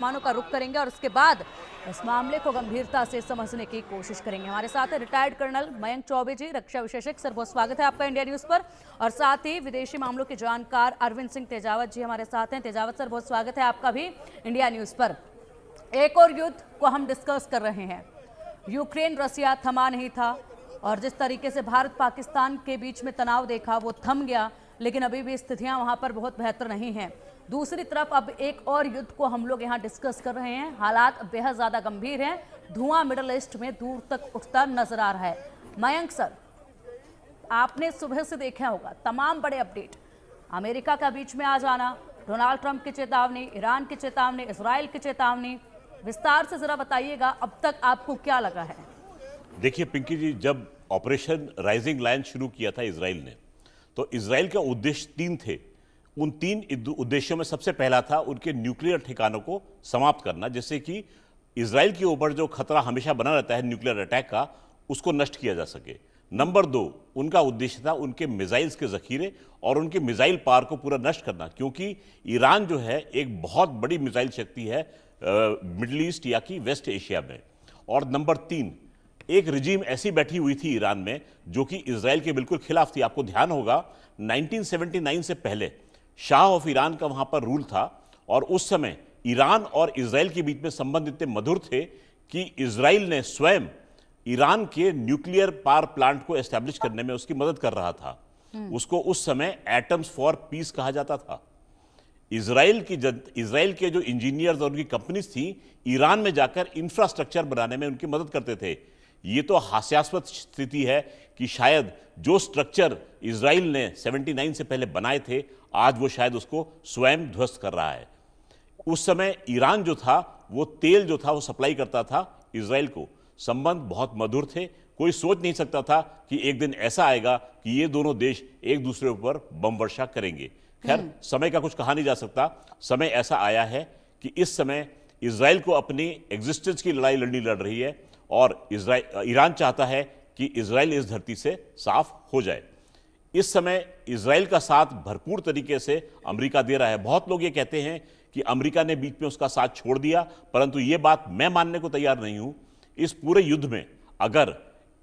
मानों का रुख करेंगे और उसके बाद इस मामले को गंभीरता से समझने की कोशिश करेंगे। हमारे साथ है रिटायर्ड कर्नल मयंक चौबे जी, रक्षा विशेषज्ञ। सर, बहुत स्वागत है आपका इंडिया न्यूज पर। और साथ ही विदेशी मामलों के जानकार अरविंद सिंह तेजावत जी हमारे साथ हैं। तेजावत सर, बहुत स्वागत है आपका भी इंडिया न्यूज पर। एक और युद्ध को हम डिस्कस कर रहे हैं। यूक्रेन रसिया थमा नहीं था और जिस तरीके से भारत पाकिस्तान के बीच में तनाव देखा वो थम गया, लेकिन अभी भी स्थितियां वहां पर बहुत बेहतर नहीं हैं। दूसरी तरफ अब एक और युद्ध को हम लोग यहां डिस्कस कर रहे हैं। हालात बेहद ज्यादा गंभीर हैं। धुआं मिडल ईस्ट में दूर तक उठता नजर आ रहा है। मयंक सर, आपने सुबह से देखा होगा तमाम बड़े अपडेट, अमेरिका का बीच में आ जाना, डोनाल्ड ट्रंप की चेतावनी, ईरान की चेतावनी, इजराइल की चेतावनी। विस्तार से जरा बताइएगा, अब तक आपको क्या लगा है? देखिए पिंकी जी, जब ऑपरेशन राइजिंग लायन शुरू किया था इजराइल ने, तो इजराइल का उद्देश्य 3 थे। उन 3 उद्देश्यों में सबसे पहला था उनके न्यूक्लियर ठिकानों को समाप्त करना, जिससे कि इजराइल के ऊपर जो खतरा हमेशा बना रहता है न्यूक्लियर अटैक का, उसको नष्ट किया जा सके। नंबर 2, उनका उद्देश्य था उनके मिसाइल्स के जखीरे और उनके मिसाइल पार को पूरा नष्ट करना, क्योंकि ईरान जो है एक बहुत बड़ी मिसाइल शक्ति है मिडल ईस्ट या कि वेस्ट एशिया में। और नंबर 3, एक रिजीम ऐसी बैठी हुई थी ईरान में जो कि इजराइल के बिल्कुल खिलाफ थी। आपको ध्यान होगा 1979 से पहले शाह ऑफ ईरान का वहां पर रूल था और उस समय ईरान और इजराइल के बीच में संबंध इतने मधुर थे कि इजराइल ने स्वयं ईरान के न्यूक्लियर पावर प्लांट को एस्टैब्लिश करने में उसकी मदद कर रहा था। उसको उस समय एटम्स फॉर पीस कहा जाता था। इजराइल के जो इंजीनियर्स और उनकी कंपनीज थी, ईरान में जाकर इंफ्रास्ट्रक्चर बनाने में उनकी मदद करते थे। ये तो हास्यास्पद स्थिति है कि शायद जो स्ट्रक्चर इजराइल ने 79 से पहले बनाए थे, आज वो शायद उसको स्वयं ध्वस्त कर रहा है। उस समय ईरान जो था वो तेल जो था वो सप्लाई करता था इजराइल को। संबंध बहुत मधुर थे। कोई सोच नहीं सकता था कि एक दिन ऐसा आएगा कि ये दोनों देश एक दूसरे ऊपर बम वर्षा करेंगे। खैर, समय का कुछ कहा नहीं जा सकता। समय ऐसा आया है कि इस समय इजराइल को अपनी एग्जिस्टेंस की लड़ाई लड़ रही है और ईरान चाहता है कि इजराइल इस धरती से साफ हो जाए। इस समय इजराइल का साथ भरपूर तरीके से अमेरिका दे रहा है। बहुत लोग ये कहते हैं कि अमेरिका ने बीच में उसका साथ छोड़ दिया, परंतु ये बात मैं मानने को तैयार नहीं हूं। इस पूरे युद्ध में अगर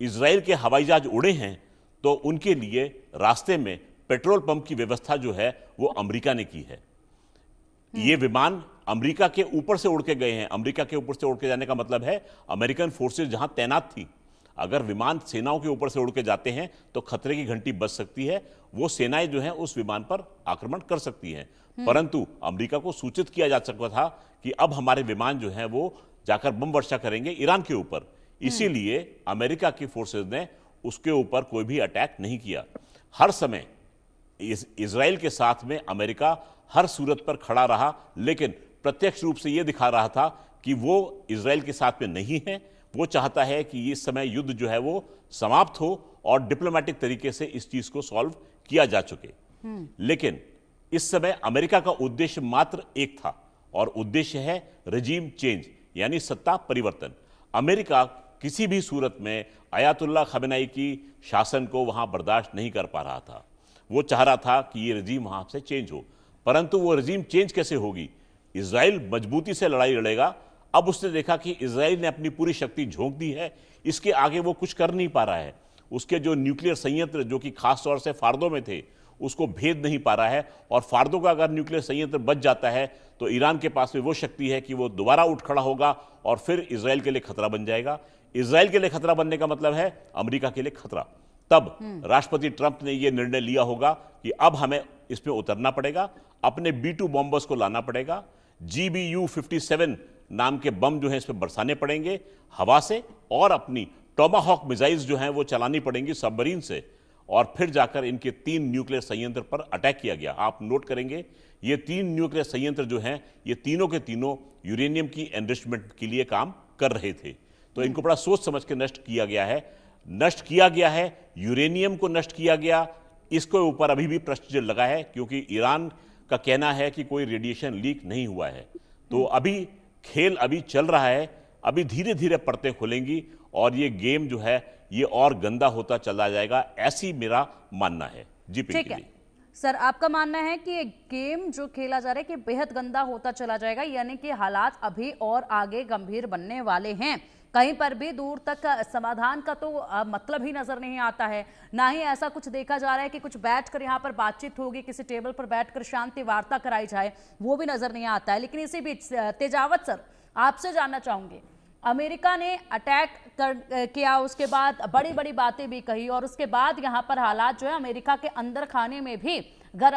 इजराइल के हवाई जहाज उड़े हैं तो उनके लिए रास्ते में पेट्रोल पंप की व्यवस्था जो है वो अमेरिका ने की है। ये विमान अमेरिका के ऊपर से उड़ के गए हैं। अमेरिका के ऊपर से उड़ के जाने का मतलब है अमेरिकन फोर्सेस जहां तैनात थी। अगर विमान सेनाओं के ऊपर से उड़ के जाते हैं तो खतरे की घंटी बज सकती है। वो सेनाएं जो हैं उस विमान पर आक्रमण कर सकती हैं। परंतु अमेरिका को सूचित किया जा सकता था कि अब हमारे विमान जो हैं वो जाकर बम वर्षा करेंगे ईरान के ऊपर। इसीलिए अमेरिका की फोर्सेज ने उसके ऊपर कोई भी अटैक नहीं किया। हर समय इजराइल के साथ में अमेरिका हर सूरत पर खड़ा रहा, लेकिन प्रत्यक्ष रूप से यह दिखा रहा था कि वो इजराइल के साथ में नहीं है। वो चाहता है कि इस समय युद्ध जो है वो समाप्त हो और डिप्लोमेटिक तरीके से इस चीज को सॉल्व किया जा चुके। लेकिन इस समय अमेरिका का उद्देश्य मात्र एक था और उद्देश्य है रजीम चेंज, यानी सत्ता परिवर्तन। अमेरिका किसी भी सूरत में अयातुल्लाह खमेनी की शासन को वहां बर्दाश्त नहीं कर पा रहा था। वो चाह रहा था कि ये रजीम वहां से चेंज हो, परंतु वो रजीम चेंज कैसे होगी? इजराइल मजबूती से लड़ाई लड़ेगा। अब उसने देखा कि इजराइल ने अपनी पूरी शक्ति झोंक दी है, इसके आगे वो कुछ कर नहीं पा रहा है। उसके जो न्यूक्लियर संयंत्र जो कि खास तौर से फार्दो में थे, उसको भेद नहीं पा रहा है। और फार्दो का अगर न्यूक्लियर संयंत्र बच जाता है तो ईरान के पास में वो शक्ति है कि वो दोबारा उठ खड़ा होगा और फिर इजराइल के लिए खतरा बन जाएगा। इजराइल के लिए खतरा बनने का मतलब है अमेरिका के लिए खतरा। तब राष्ट्रपति ट्रंप ने यह निर्णय लिया होगा कि अब हमें इसमें उतरना पड़ेगा, अपने B-2 बॉम्बर्स को लाना पड़ेगा, GBU-57 नाम के बम जो है इस पर बरसाने पड़ेंगे हवा से, और अपनी टोमाहॉक मिसाइल्स जो हैं वो चलानी पड़ेंगी सबमरीन से, और फिर जाकर इनके 3 न्यूक्लियर संयंत्र पर अटैक किया गया। आप नोट करेंगे ये 3 न्यूक्लियर संयंत्र जो हैं ये तीनों के तीनों यूरेनियम की एनरिचमेंट के लिए काम कर रहे थे। तो इनको बड़ा सोच समझ के नष्ट किया गया है। यूरेनियम को नष्ट किया गया। इसके ऊपर अभी भी प्रश्न लगा है, क्योंकि ईरान का कहना है कि कोई रेडिएशन लीक नहीं हुआ है। तो अभी खेल अभी चल रहा है। अभी धीरे धीरे परतें खुलेंगी और ये गेम जो है ये और गंदा होता चला जाएगा, ऐसी मेरा मानना है। जी ठीक है सर, आपका मानना है कि ये गेम जो खेला जा रहा है कि बेहद गंदा होता चला जाएगा, यानी कि हालात अभी और आगे गंभीर बनने वाले हैं। कहीं पर भी दूर तक समाधान का तो मतलब ही नजर नहीं आता है। ना ही ऐसा कुछ देखा जा रहा है कि कुछ बैठकर यहाँ पर बातचीत होगी, किसी टेबल पर बैठकर शांति वार्ता कराई जाए, वो भी नजर नहीं आता है। लेकिन इसी बीच तेजावत सर, आपसे जानना चाहूंगी, अमेरिका ने अटैक किया, उसके बाद बड़ी बड़ी बातें भी कही और उसके बाद यहाँ पर हालात जो है अमेरिका के अंदर खाने में भी गर्म